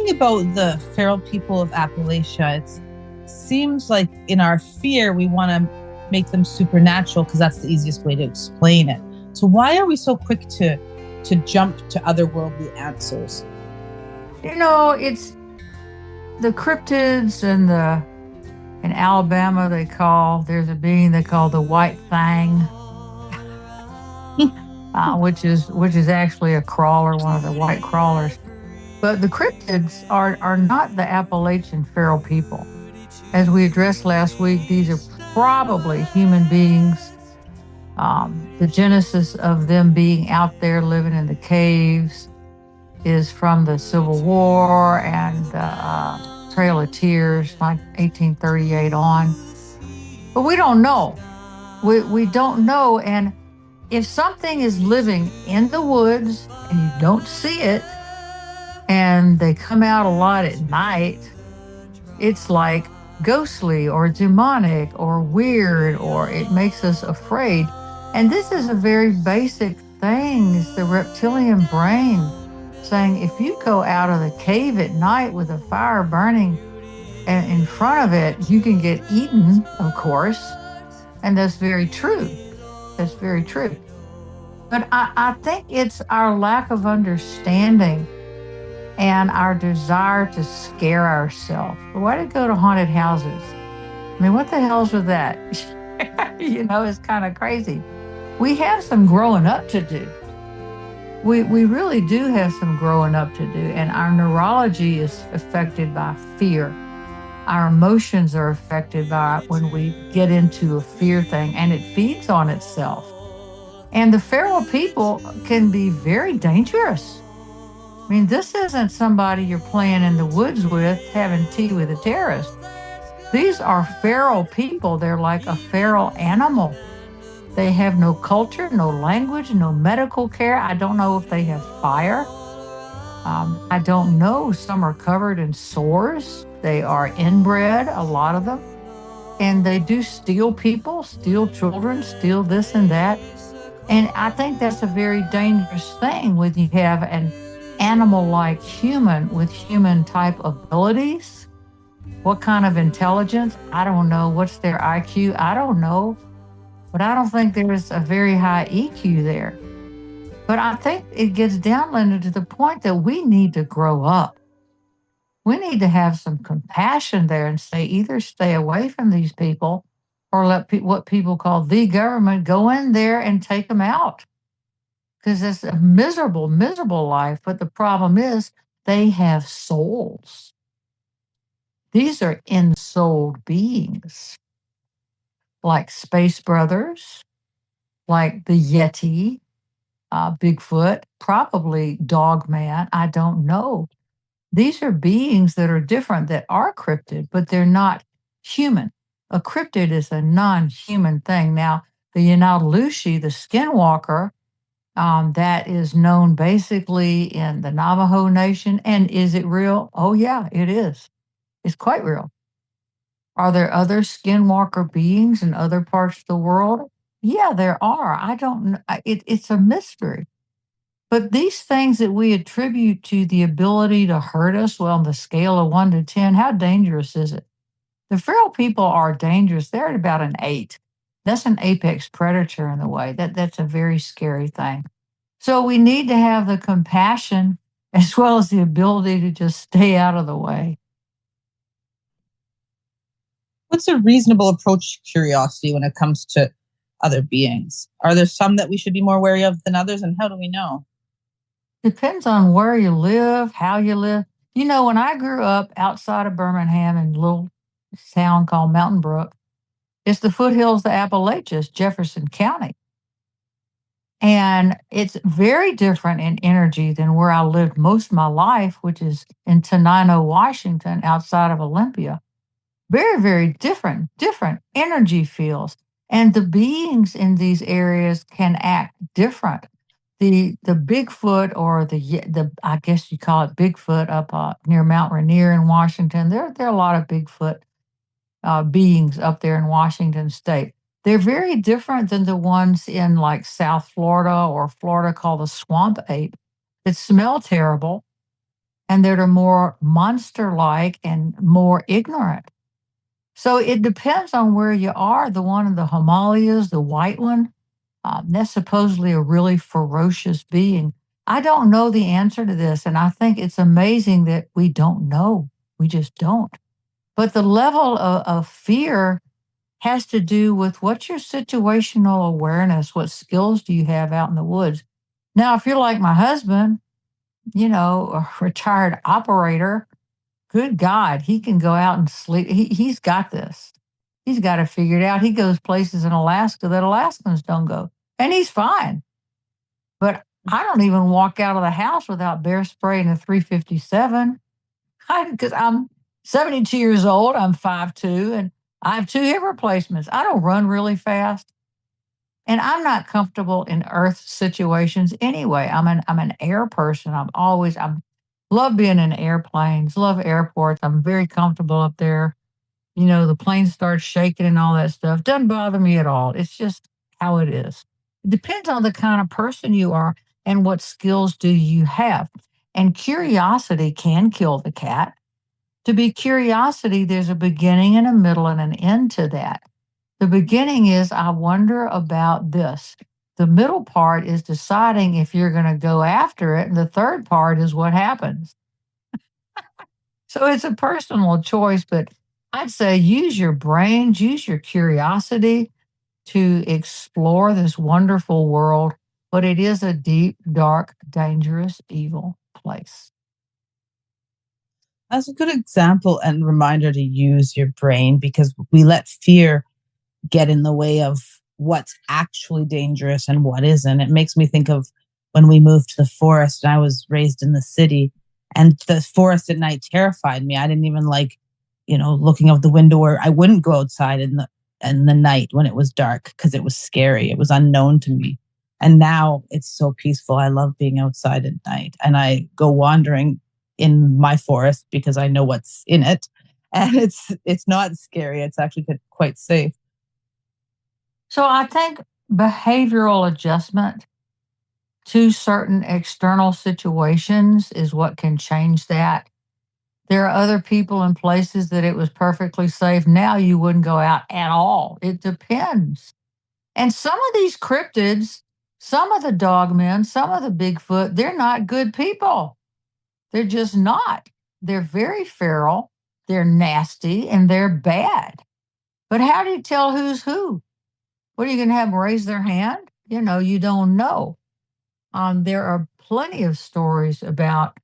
thinking about the feral people of Appalachia. It seems like in our fear, we want to make them supernatural because that's the easiest way to explain it. So why are we so quick to jump to otherworldly answers? It's the cryptids and in Alabama there's a being they call the white fang, which is actually a crawler, one of the white crawlers. But the cryptids are not the Appalachian feral people. As we addressed last week, these are probably human beings. The genesis of them being out there living in the caves is from the Civil War and the Trail of Tears, like 1838 on. But we don't know. We don't know. And if something is living in the woods and you don't see it, and they come out a lot at night, it's like ghostly or demonic or weird, or it makes us afraid. And this is a very basic thing. It's the reptilian brain saying, if you go out of the cave at night with a fire burning and in front of it, you can get eaten, of course. And that's very true. That's very true. But I think it's our lack of understanding and our desire to scare ourselves. Why to go to haunted houses? I mean, what the hell's with that? It's kind of crazy. We have some growing up to do. We really do have some growing up to do, and our neurology is affected by fear. Our emotions are affected by when we get into a fear thing, and it feeds on itself. And the feral people can be very dangerous. I mean, this isn't somebody you're playing in the woods with, having tea with a terrorist. These are feral people. They're like a feral animal. They have no culture, no language, no medical care. I don't know if they have fire. I don't know. Some are covered in sores. They are inbred, a lot of them. And they do steal people, steal children, steal this and that. And I think that's a very dangerous thing when you have an animal-like human with human-type abilities. What kind of intelligence? I don't know. What's their IQ? I don't know. But I don't think there's a very high EQ there. But I think it gets down, Linda, to the point that we need to grow up. We need to have some compassion there and say either stay away from these people or let what people call the government go in there and take them out. Because it's a miserable, miserable life. But the problem is they have souls. These are ensouled beings, like Space Brothers, like the Yeti, Bigfoot, probably Dogman. I don't know. These are beings that are different, that are cryptid, but they're not human. A cryptid is a non-human thing. Now, the Yanalushi, the skinwalker, that is known basically in the Navajo Nation. And is it real? Oh, yeah, it is. It's quite real. Are there other skinwalker beings in other parts of the world? Yeah, there are. I don't know. It's a mystery. But these things that we attribute to the ability to hurt us, well, on the scale of 1 to 10, how dangerous is it? The feral people are dangerous. They're at about an 8. That's an apex predator in a way. That's a very scary thing. So we need to have the compassion as well as the ability to just stay out of the way. What's a reasonable approach to curiosity when it comes to other beings? Are there some that we should be more wary of than others, and how do we know? Depends on where you live, how you live. When I grew up outside of Birmingham in a little town called Mountain Brook, it's the foothills of the Appalachians, Jefferson County. And it's very different in energy than where I lived most of my life, which is in Tenino, Washington, outside of Olympia. Very, very different energy fields. And the beings in these areas can act different. The Bigfoot, or the I guess you call it Bigfoot, up near Mount Rainier in Washington. There are a lot of Bigfoot beings up there in Washington State. They're very different than the ones in like South Florida or Florida called the swamp ape that smell terrible and that are more monster like and more ignorant. So it depends on where you are. The one in the Himalayas, the white one, that's supposedly a really ferocious being. I don't know the answer to this. And I think it's amazing that we don't know. We just don't. But the level of fear has to do with what's your situational awareness? What skills do you have out in the woods? Now, if you're like my husband, a retired operator, good God, he can go out and sleep. He's got this. He's got it figured out. He goes places in Alaska that Alaskans don't go, and he's fine. But I don't even walk out of the house without bear spray and a 357 because I'm 72 years old. I'm 5'2", and I have two hip replacements. I don't run really fast. And I'm not comfortable in earth situations anyway. I'm an air person. I'm love being in airplanes, love airports. I'm very comfortable up there. The plane starts shaking and all that stuff. Doesn't bother me at all. It's just how it is. It depends on the kind of person you are and what skills do you have. And curiosity can kill the cat. To be curiosity, there's a beginning and a middle and an end to that. The beginning is, I wonder about this. The middle part is deciding if you're going to go after it. And the third part is what happens. So it's a personal choice, but I'd say use your brains, use your curiosity to explore this wonderful world. But it is a deep, dark, dangerous, evil place. That's a good example and reminder to use your brain because we let fear get in the way of what's actually dangerous and what isn't. It makes me think of when we moved to the forest and I was raised in the city, and the forest at night terrified me. I didn't even like, looking out the window, or I wouldn't go outside in the night when it was dark because it was scary. It was unknown to me. And now it's so peaceful. I love being outside at night, and I go wandering in my forest because I know what's in it. And it's not scary. It's actually quite safe. So I think behavioral adjustment to certain external situations is what can change that. There are other people in places that it was perfectly safe. Now you wouldn't go out at all. It depends. And some of these cryptids, some of the dogmen, some of the Bigfoot, they're not good people. They're just not. They're very feral, they're nasty, and they're bad. But how do you tell who's who? What are you going to have them raise their hand? You don't know. There are plenty of stories about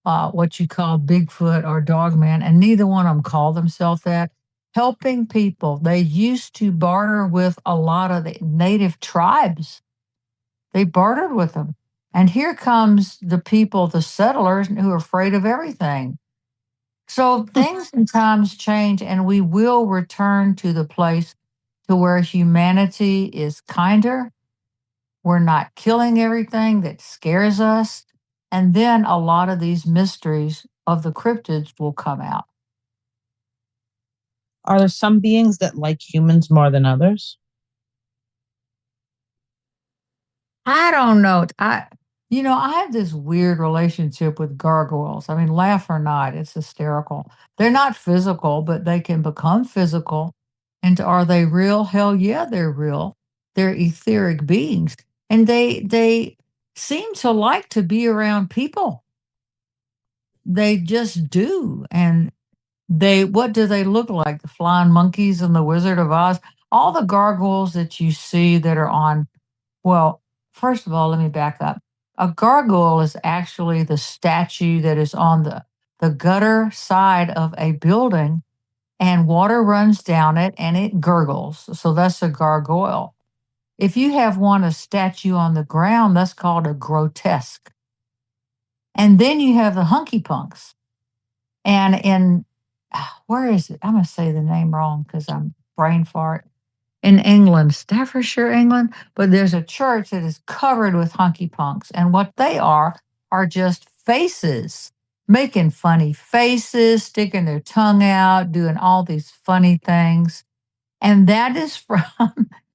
what you call Bigfoot or Dogman, and neither one of them call themselves that. Helping people. They used to barter with a lot of the native tribes. They bartered with them. And here comes the people, the settlers, who are afraid of everything. So things and times change, and we will return to the place to where humanity is kinder. We're not killing everything that scares us. And then a lot of these mysteries of the cryptids will come out. Are there some beings that like humans more than others? I don't know. I have this weird relationship with gargoyles. I mean, laugh or not, it's hysterical. They're not physical, but they can become physical. And are they real? Hell yeah, they're real. They're etheric beings. And they seem to like to be around people. They just do. And what do they look like? The flying monkeys and the Wizard of Oz? All the gargoyles that you see that are on, well, first of all, let me back up. A gargoyle is actually the statue that is on the gutter side of a building, and water runs down it and it gurgles. So that's a gargoyle. If you have a statue on the ground, that's called a grotesque. And then you have the hunky punks. And where is it? I'm going to say the name wrong because I'm brain fart. In England, Staffordshire, England, but there's a church that is covered with hunky punks. And what they are just faces, making funny faces, sticking their tongue out, doing all these funny things. And that is from,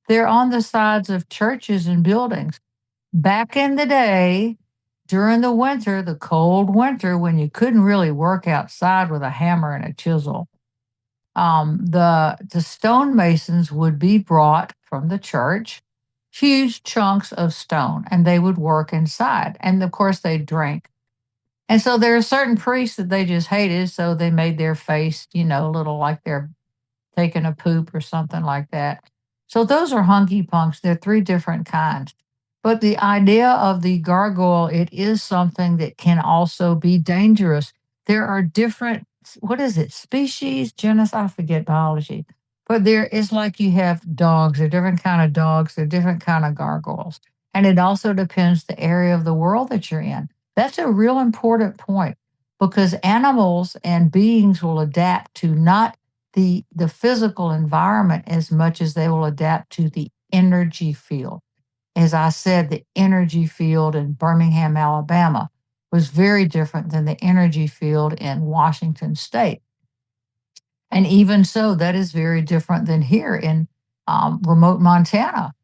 they're on the sides of churches and buildings. Back in the day, during the winter, the cold winter, when you couldn't really work outside with a hammer and a chisel, the stonemasons would be brought from the church, huge chunks of stone, and they would work inside. And of course, they drink. And so there are certain priests that they just hated, so they made their face, a little like they're taking a poop or something like that. So those are hunky punks. They're three different kinds. But the idea of the gargoyle, it is something that can also be dangerous. There are different, what is it, species, genus, I forget biology. But there is like you have dogs, there are different kind of dogs, there are different kind of gargoyles. And it also depends the area of the world that you're in. That's a real important point because animals and beings will adapt to not the physical environment as much as they will adapt to the energy field. As I said, the energy field in Birmingham, Alabama was very different than the energy field in Washington State. And even so, that is very different than here in remote Montana.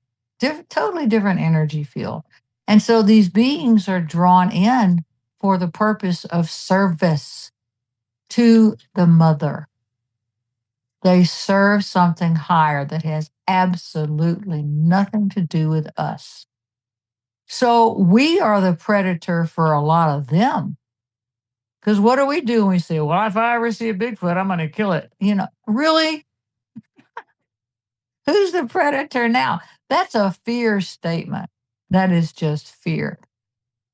Totally different energy field. And so these beings are drawn in for the purpose of service to the mother. They serve something higher that has absolutely nothing to do with us. So we are the predator for a lot of them. Because what do we do when we say, well, if I ever see a Bigfoot, I'm going to kill it? Really? Who's the predator now? That's a fear statement. That is just fear.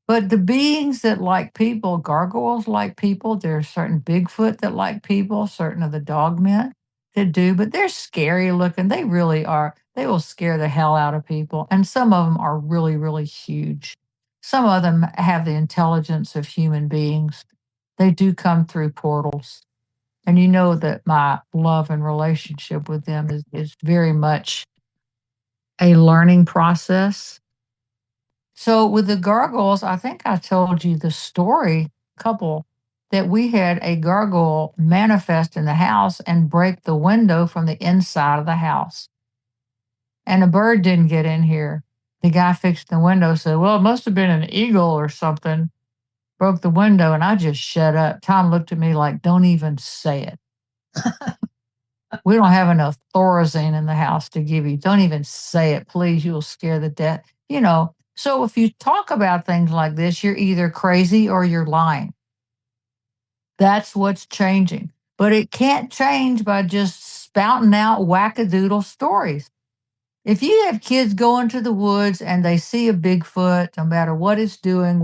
But the beings that like people, gargoyles like people, there are certain Bigfoot that like people, certain of the dogmen that do, but they're scary looking. They really are. They will scare the hell out of people. And some of them are really, really huge. Some of them have the intelligence of human beings. They do come through portals. And you know that my love and relationship with them is very much a learning process. So with the gargoyles, I think I told you the story, couple, that we had a gargoyle manifest in the house and break the window from the inside of the house. And a bird didn't get in here. The guy fixed the window, said, well, it must have been an eagle or something, broke the window, and I just shut up. Tom looked at me like, don't even say it. We don't have enough Thorazine in the house to give you. Don't even say it, please. You'll scare the death. So if you talk about things like this, you're either crazy or you're lying. That's what's changing. But it can't change by just spouting out wackadoodle stories. If you have kids go into the woods and they see a Bigfoot, no matter what it's doing,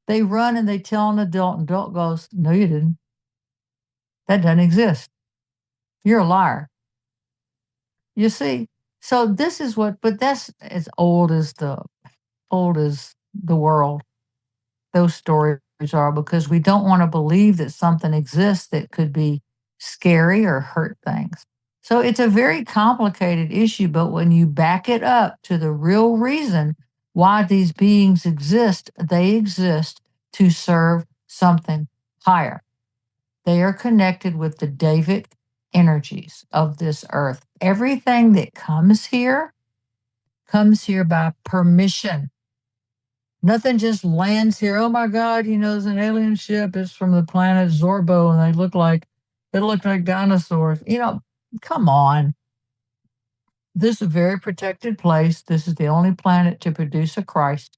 they run and they tell an adult, and adult goes, no, you didn't. That doesn't exist. You're a liar. You see? So this is but that's as old as the world, those stories are, because we don't want to believe that something exists that could be scary or hurt things. So it's a very complicated issue, but when you back it up to the real reason why these beings exist, they exist to serve something higher. They are connected with the Davidic energies of this earth. Everything that comes here by permission. Nothing just lands here. Oh my God, it's an alien ship. It's from the planet Zorbo, and they look like dinosaurs. Come on. This is a very protected place. This is the only planet to produce a Christ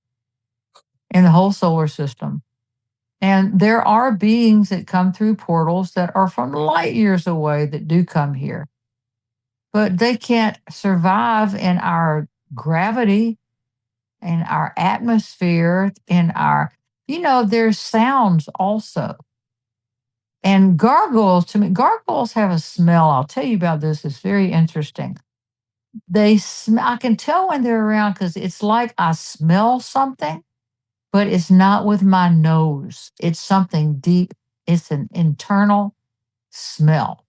in the whole solar system. And there are beings that come through portals that are from light years away that do come here. But they can't survive in our gravity, in our atmosphere, in our, there's sounds also. And gargoyles, to me, gargoyles have a smell. I'll tell you about this. It's very interesting. I can tell when they're around because it's like I smell something, but it's not with my nose. It's something deep. It's an internal smell.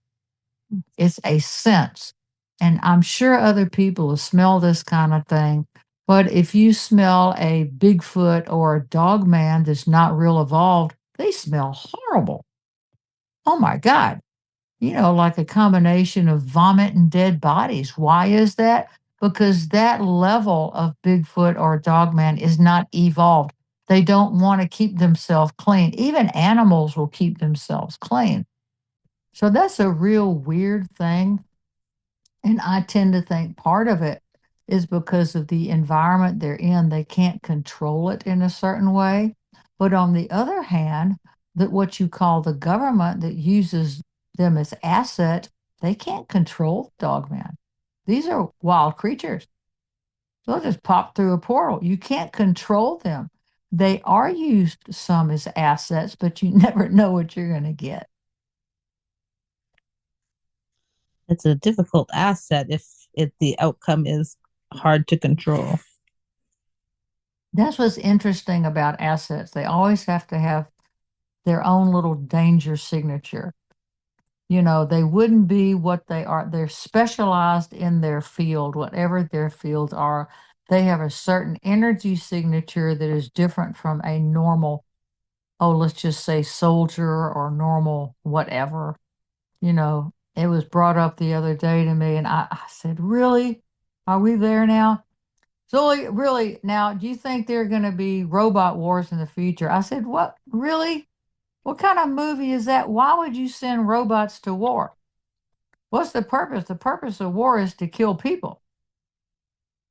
It's a sense. And I'm sure other people have smelled this kind of thing. But if you smell a Bigfoot or a dog man that's not real evolved, they smell horrible. Oh my God. Like a combination of vomit and dead bodies. Why is that? Because that level of Bigfoot or dog man is not evolved. They don't want to keep themselves clean. Even animals will keep themselves clean. So that's a real weird thing. And I tend to think part of it is because of the environment they're in. They can't control it in a certain way. But on the other hand, that what you call the government that uses them as asset, they can't control the dogman. These are wild creatures. They'll just pop through a portal. You can't control them. They are used some as assets, but you never know what you're going to get. It's a difficult asset if the outcome is hard to control. That's what's interesting about assets. They always have to have their own little danger signature. You know, they wouldn't be what they are. They're specialized in their field, whatever their fields are. They have a certain energy signature that is different from a normal, oh, let's just say soldier or normal whatever. You know, it was brought up the other day to me, and I said, really? Are we there now? So really, now, do you think there are going to be robot wars in the future? I said, what? Really? What kind of movie is that? Why would you send robots to war? What's the purpose? The purpose of war is to kill people,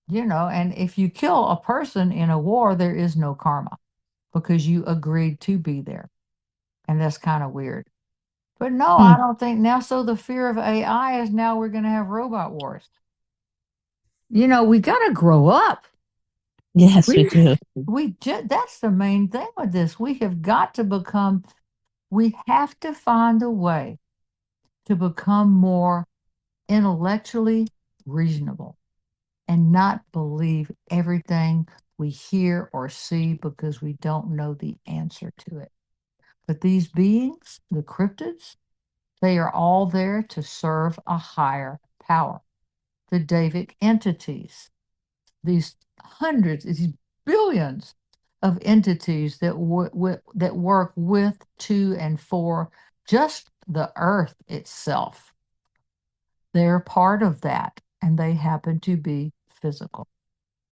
you know, and if you kill a person in a war, there is no karma because you agreed to be there. And that's kind of weird. But no, I Hmm. don't think now. So the fear of AI is now we're going to have robot wars. You know, we got to grow up. Yes, we We do. that's the main thing with this. We have got to become, we have to find a way to become more intellectually reasonable and not believe everything we hear or see because we don't know the answer to it. But these beings, the cryptids, they are all there to serve a higher power. The Davic entities, these hundreds, these billions of entities that that work with, to, and for just the earth itself. They're part of that, and they happen to be physical.